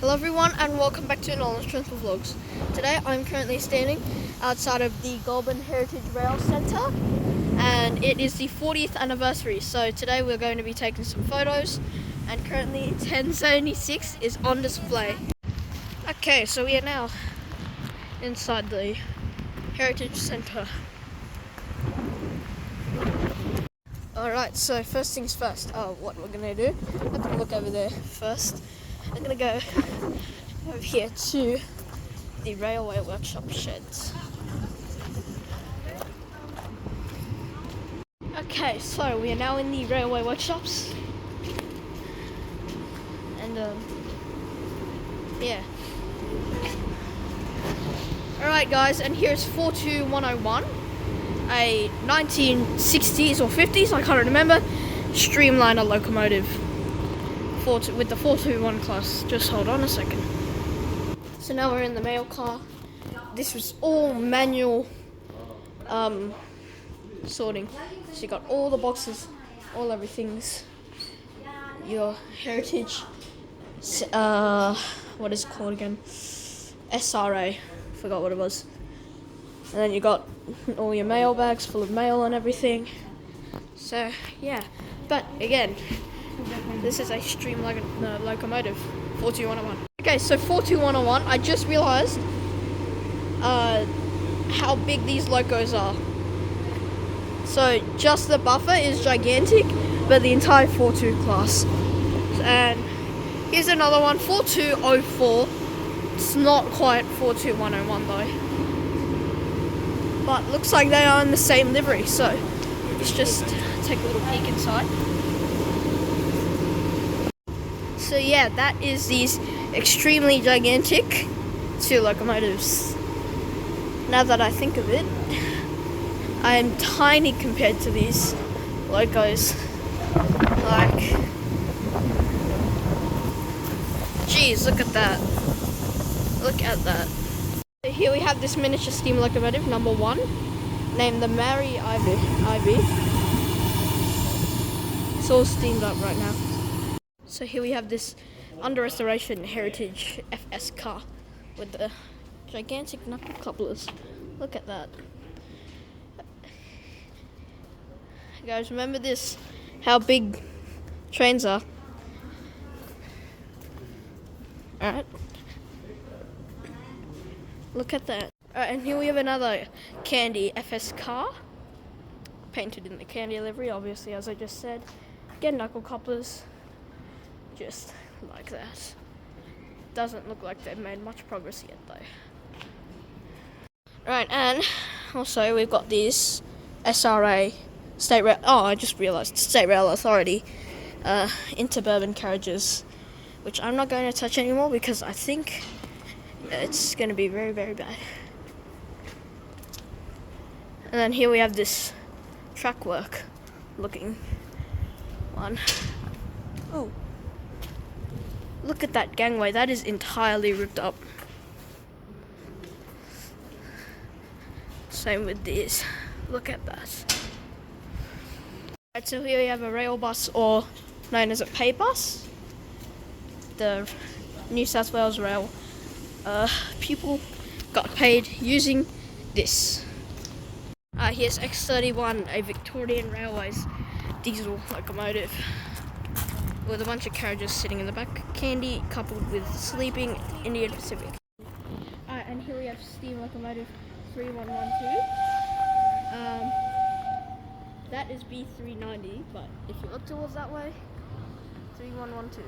Hello everyone and welcome back to Nolan's Transport Vlogs. Today I'm currently standing outside of the Goulburn Heritage Rail Centre and it is the 40th anniversary, so today we're going to be taking some photos and currently 1076 is on display. Okay, so we are now inside the Heritage Centre. Alright, so first things first, what we're going to do, I'm going to look over there first. I'm going to go over here to the railway workshop sheds. Okay, so we are now in the railway workshops. And, yeah. Alright guys, and here's 42101. A 1960s or 50s, I can't remember, streamliner locomotive with the 421 class. Just hold on a second. So now we're in the mail car. This was all manual sorting. So you got all the boxes, all everything's your heritage, what is it called again? SRA, forgot what it was. And then you got all your mail bags full of mail and everything. So yeah, but again, this is a streamlined locomotive, 42101. Okay, so 42101, I just realized how big these locos are. So just the buffer is gigantic, but the entire 42 class. And here's another one, 4204. It's not quite 42101 though. But looks like they are in the same livery, so let's just take a little peek inside. So yeah, that is these extremely gigantic two locomotives. Now that I think of it, I am tiny compared to these locos. Like, geez, look at that. Look at that. Here we have this miniature steam locomotive, number 1, named the Mary Ivy. It's all steamed up right now. So here we have this under restoration heritage FS car with the gigantic knuckle couplers. Look at that. Guys, remember this, how big trains are. Alright. Look at that. Alright, and here we have another candy FS car. Painted in the candy livery, obviously, as I just said. Again, knuckle couplers. Just like that. Doesn't look like they've made much progress yet, though. Alright, and also we've got these SRA, State Rail, I just realised, State Rail Authority interurban carriages, which I'm not going to touch anymore because I think it's going to be very, very bad. And then here we have this track work looking one. Oh, look at that gangway. That is entirely ripped up. Same with these. Look at that. Right, so here we have a rail bus, or known as a pay bus. The New South Wales Rail people got paid using this. Here's X31, a Victorian Railways diesel locomotive with a bunch of carriages sitting in the back. Candy coupled with sleeping Indian Pacific. And here we have steam locomotive 3112. That is B390, but if you look towards that way, 3112.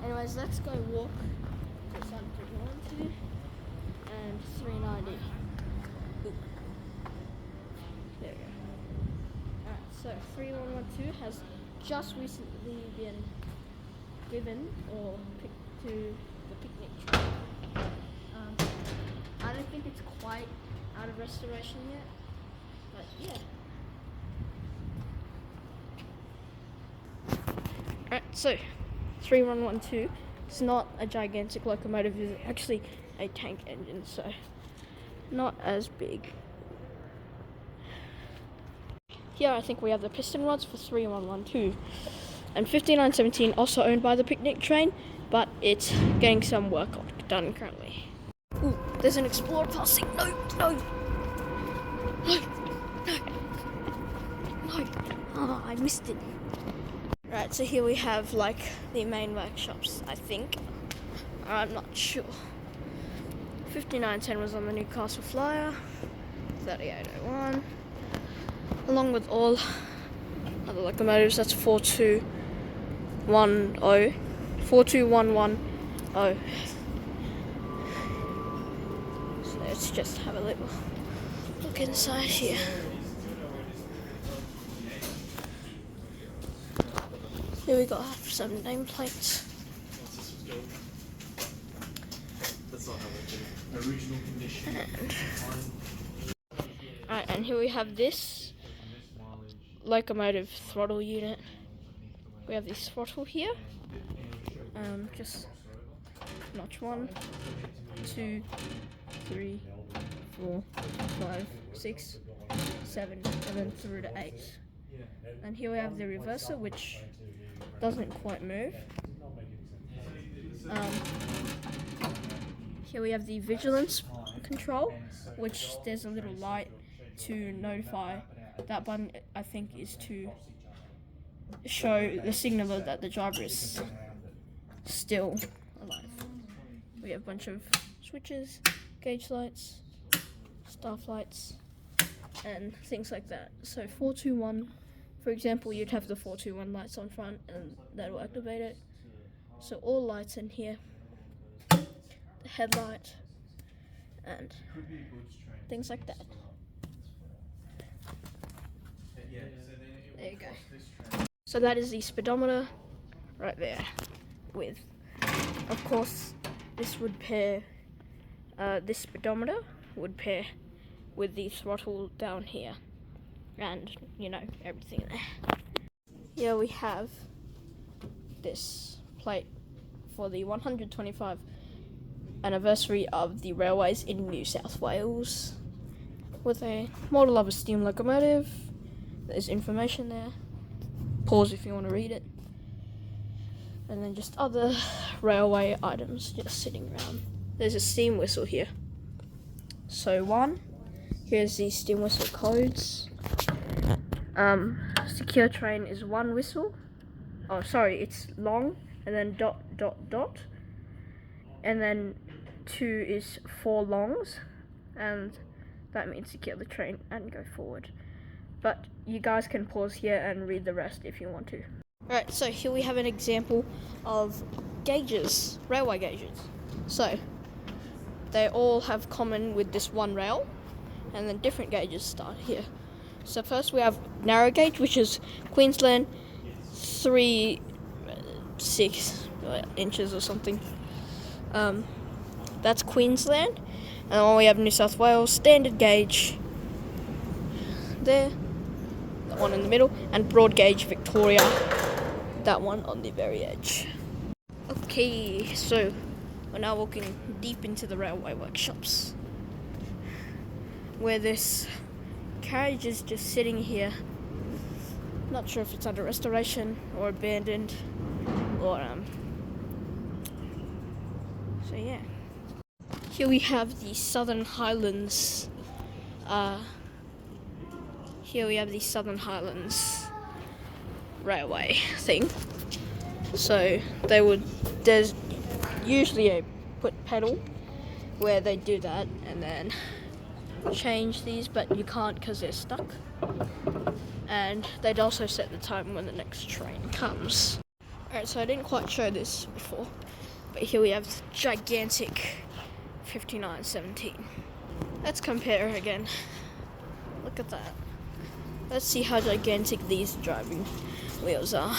Anyways, let's go walk to 312 and 390. Ooh. There we go. Alright, so 3112 has just recently been given or picked to the picnic train. I don't think it's quite out of restoration yet, but yeah. Alright, so 3112 is not a gigantic locomotive, it's actually a tank engine, so not as big. Here I think we have the piston rods for 3112. And 5917, also owned by the picnic train, but it's getting some work done currently. Ooh, there's an Explorer passing. No, no, no, no, no. Oh, I missed it. Right, so here we have like the main workshops, I think. I'm not sure. 5910 was on the Newcastle flyer. 3801. Along with all other locomotives, that's 42110. 42110. So let's just have a little look inside here. Here we got some nameplates. And here we have this locomotive throttle unit. We have this throttle here. Just notch 1, 2, 3, 4, 5, 6, 7, and then through to 8. And here we have the reverser, which doesn't quite move. Here we have the vigilance control, which there's a little light to notify. That button, I think, is to show the signaler that the driver is still alive. We have a bunch of switches, gauge lights, staff lights, and things like that. So 421, for example, you'd have the 421 lights on front and that will activate it. So all lights in here, the headlight, and things like that. There you go. So that is the speedometer right there with, of course, this would pair, this speedometer would pair with the throttle down here and, you know, everything in there. Here we have this plate for the 125 anniversary of the railways in New South Wales with a model of a steam locomotive. There's information there. Pause if you want to read it. And then just other railway items just sitting around. There's a steam whistle here. So here's the steam whistle codes. Secure train is 1 whistle. Oh, sorry, it's long, and then ... And then 2 is 4 longs, and that means secure the train and go forward. But you guys can pause here and read the rest if you want to. Alright, so here we have an example of gauges, railway gauges. So, they all have common with this one rail, and then different gauges start here. So first we have narrow gauge, which is Queensland 3.6 inches or something. That's Queensland. And then we have New South Wales standard gauge there, that one in the middle, and broad gauge Victoria, that one on the very edge. Okay, so we're now walking deep into the railway workshops, where this carriage is just sitting here. Not sure if it's under restoration or abandoned, or so yeah. Here we have the Southern Highlands. Here we have the Southern Highlands railway thing. So there's usually a put pedal where they do that and then change these, but you can't because they're stuck. And they'd also set the time when the next train comes. Alright, so I didn't quite show this before, but here we have gigantic 5917. Let's compare again. Look at that. Let's see how gigantic these driving wheels are.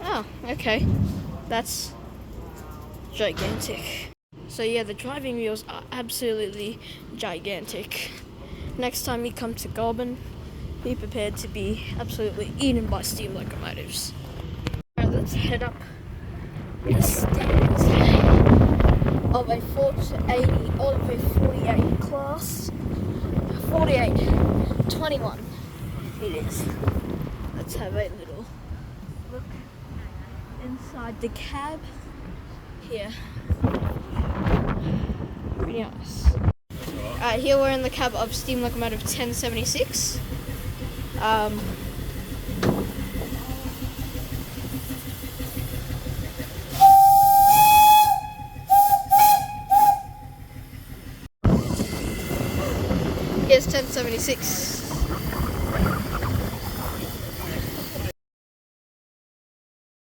Oh, okay. That's gigantic. So yeah, the driving wheels are absolutely gigantic. Next time you come to Goulburn, be prepared to be absolutely eaten by steam locomotives. Alright, let's head up the stairs of a 480 all the way 48 class. 4821 it is. Let's have a little look inside the cab. here. Pretty nice. Alright, here we're in the cab of steam locomotive 1076. Here's 1076.